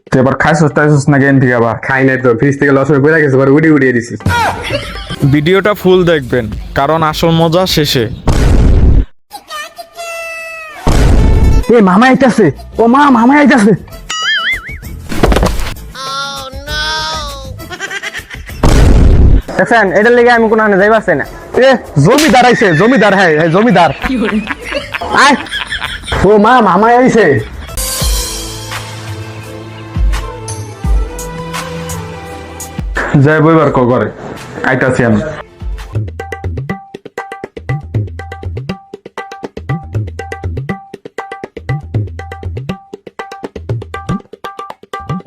তুই এবার খাইছিস টাইছিস না গেন থেকে আবার? খাই নাই তো, ফ্রিজ থেকে লস হয়ে পড়ে গেছে, পরে উড়িয়ে দিছিস। ভিডিওটা ফুল দেখবেন কারণ আসল মজা শেষে। এ মামা আইতাছে, ও মা মামা আইতাছে। দেখেন এটার লেগে আমি কোনো যাই পারছি না। এ জমিদার আইছে, জমিদার, হ্যাঁ জমিদার। আয় ও মা মামা আইছে। যাই বইবার করে আইতাছি আমি।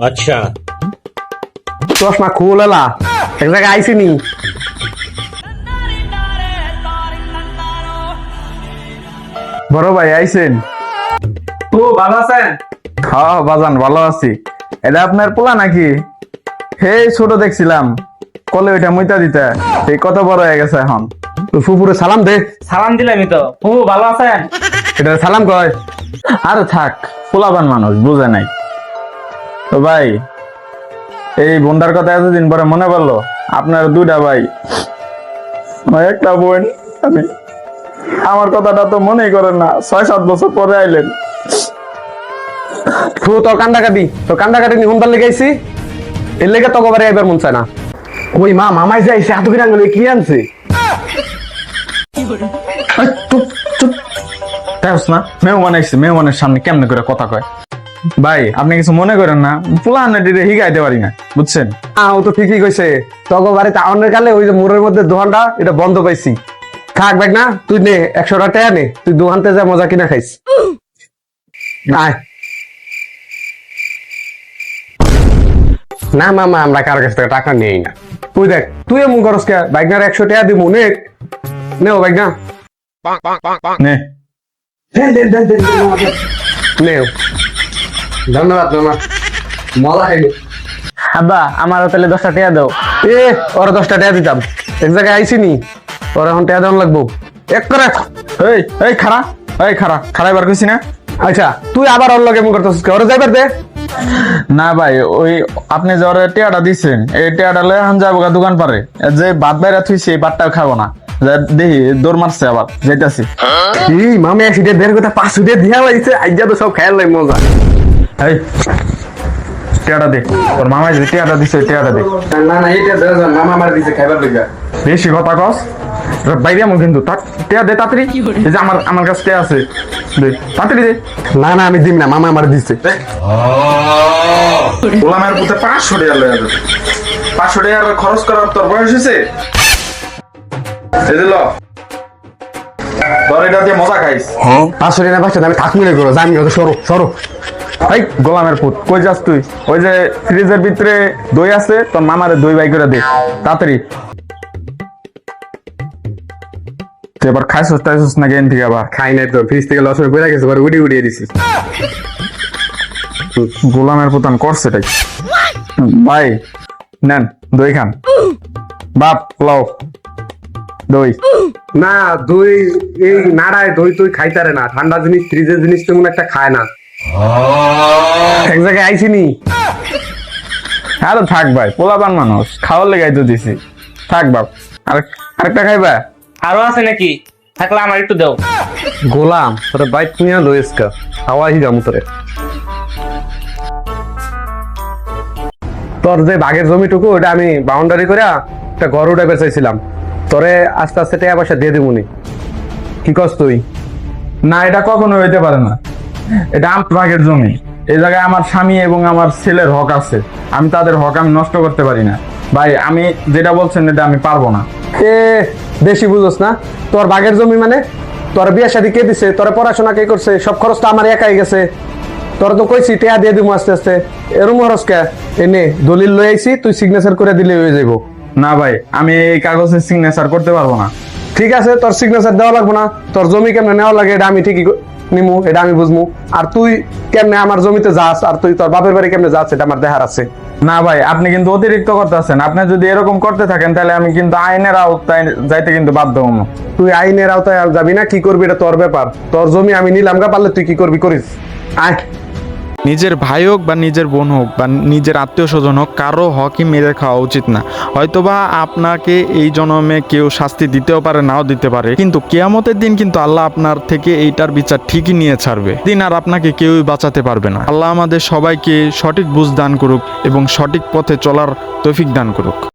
अच्छा চশমা খুলেলা এক জায়গায় আইসি নি। বড় ভাই আইছেন? ও ভালো আছেন? হ্যাঁ বাজান ভালো আছি। এটা আপনার পোলা নাকি? হে ছোট দেখছিলাম কলে ওইটা মুইতা দিতে, এই কত বড় হয়ে গেছে এখন। ফুপুরে সালাম দে। সালাম দিলাম তো। ও ভালো আছেন? এটা সালাম কয়। আরে থাক, পোলাবান মানুষ বুঝে নাই তো। ভাই এই বোনটার কথা এতদিন পরে মনে পড়লো। আপনার দুইটা ভাই, আমার একটা বোন। আমি আমার কথাটা তো মনেই করেন না, 6-7 বছর পরে আইলেন। তো তোর কান্দাকাটি, তোর কান্দাকাটি নি হুনবার লেগে আইছি, এর লেগে তোকে বারে এবার মন চায় না। ওই মা মামাই যাইছে, হাত করে আঙুলে কি আনছে? এই, চুপ চুপ, দেখছ না মেহমান আইছে, মেহমানের সামনে কেমনে করে কথা কয়। ভাই আপনি কিছু মনে করেন না, পোলা হিগাইতে পারি না বুঝছেন। ও তো ঠিকই কইছে, তোকে বাড়িতে আউনের কালে ওই যে মোড়ের মধ্যে দোকানটা এটা বন্ধ পাইছি। থাক ব্যাগ না, তুই নে 100 টাকা নে, তুই দোকানতে যা মজা কিনা খাইস। আয় না মামা, আমরা কার কাছ থেকে টাকা নেই না। তুই দেখ, তুই এমন করস কে? বাইকনার 100 টাকা দিব, নে ও বাইক না নে নে। ধন্যবাদ মামা, মজা খাইলো। আব্বা আমারও তাহলে 10টা টাকা দাও। এ ওরা 10টা টাকা দিতাম, এক জায়গায় আইসি নি, ওরা এখন টাকা দেওয়ান লাগবো এক করে। এই এই খারা, এই খারা খারাইবার কইছি না। আচ্ছা তুই আবার ওর লগে এমন করতেছিস, ওরা যাইবার দে। না ভাই, ওই আপনি যে ওরা টিয়াটা দিচ্ছেন, এই টিয়াটা লয়ে হান যাবো দোকান পারে, যে ভাত বাইরে থুইছি এই ভাতটাও খাবো না। দেখি দৌড় মারছে, আবার যাইতাছি। কি মামে সিটে দের কথা 500 টাকা দিয়া লাইছে, আইজা তো সব খেয়াল লাই মজা। এই টিয়াটা দে, তোর মামা যে টিয়াটা দিছে টিয়াটা দে। না না এটা দে, মামা আমার দিছে খাইবার লাগা। বেশি কথা কস বাইরে আমার কিন্তু টিয়া দে তাড়াতাড়ি। এই যে আমার কাছে টিয়া আছে, দে তাড়াতাড়ি দে। না না আমি দিম না, মামা আমার দিছে। গোলামের পুতে 500 টাকা লয়ে যাবে, 500 টাকা খরচ করার তোর বয়স হয়েছে? এই যে ল, তোর এটা দিয়ে মজা খাইস। 500 টাকা পাচ্ছে আমি থাক মনে করো, জানি কত সরো সরো। এই গোলামের পুত কই যাস তুই? ওই যে ফ্রিজের ভিতরে দই আছে, তোর মামারে দই বাই করে দে তাড়াতাড়ি। তুই এবার খাইছিস টাইছিস না গেন থেকে আবার? খাই নাই তো, ফ্রিজ থেকে লস হয়ে পড়ে গেছে, পরে উড়িয়ে দিছিস। গোলামের পুতান করছে তাই। ভাই নেন দই খান, বাপ লও দই। না দই এই নাড়ায় দই তুই খাইতারে না, ঠান্ডা জিনিস ফ্রিজের জিনিস তেমন একটা খায় না। এক জায়গায় আইসি নি। আরে থাক ভাই, পোলাপান মানুষ, খাওয়ার লেগাই তো দিছি। থাক বাপ, আরেকটা খাইবা? আরো আছে নাকি? থাকলে আমার একটু দাও। গোলাম তোরে বাইক নিয়ে লইসকা, হাওয়াই যাম তোরে। তোর যে বাগের জমিটুকু ওটা আমি বাউন্ডারি করে একটা ঘর উঠে বেচাইছিলাম, তোরে আস্তে আস্তে টাকা পয়সা দিয়ে দিবনি। কি কস তুই? না এটা কখনো হইতে পারে না, এটা আমার ভাগের জমি। এই জায়গায় আমার স্বামী এবং আমার ছেলের হক আছে, আমি তাদের হক আমি নষ্ট করতে পারি না। ভাই আমি যেটা বলছেন এটা আমি পারবো না। এ বেশি বুঝোস না, তোর বাগের জমি মানে? তোর বিয়ে শাদী কে দিছে, তোর পড়াশোনা কে করছে, সব খরচ তো আমার একাই গেছে। তোর তো কইছি টাকা দিয়ে দিব আস্তে আস্তে, এরম খরচ কে? এনে দলিল লই আইছি, তুই সিগনেচার করে দিলে হয়ে যাইব। না ভাই আমি এই কাগজে সিগনেচার করতে পারবো না। ঠিক আছে তোর সিগনেচার দেওয়া লাগবো না, তোর জমি কেমনে নেওয়া লাগে এটা আমি ঠিকই নিমু, এটা আমি বুঝমু। আর তুই কেমনে আমার জমিতে যাস, আর তুই তোর বাপের বাড়ি কেমনে যাস, এটা আমার দেখার আছে। না ভাই আপনি কিন্তু অতিরিক্ত করতেছেন। আপনি যদি এরকম করতে থাকেন তাহলে আমি কিন্তু আইনের আওতায় যাইতে কিন্তু বাধ্য হব। তুই আইনের আওতায় যাবি না, কি করবি এটা তোর ব্যাপার। তোর জমি আমি নিলাম গা, পারলে তুই কি করবি করিস। আয় নিজের ভাই হোক বা নিজের বোন হোক বা নিজের আত্মীয় স্বজন হোক, কারো হকই মেরে খাওয়া উচিত না। হয়তোবা আপনাকে এই জন্মে কেউ শাস্তি দিতেও পারে, নাও দিতে পারে, কিন্তু কিয়ামতের দিন কিন্তু আল্লাহ আপনার থেকে এইটার বিচার ঠিকই নিয়ে ছাড়বে। দিন আর আপনাকে কেউই বাঁচাতে পারবে না। আল্লাহ আমাদের সবাইকে সঠিক বুঝ দান করুক এবং সঠিক পথে চলার তৌফিক দান করুক।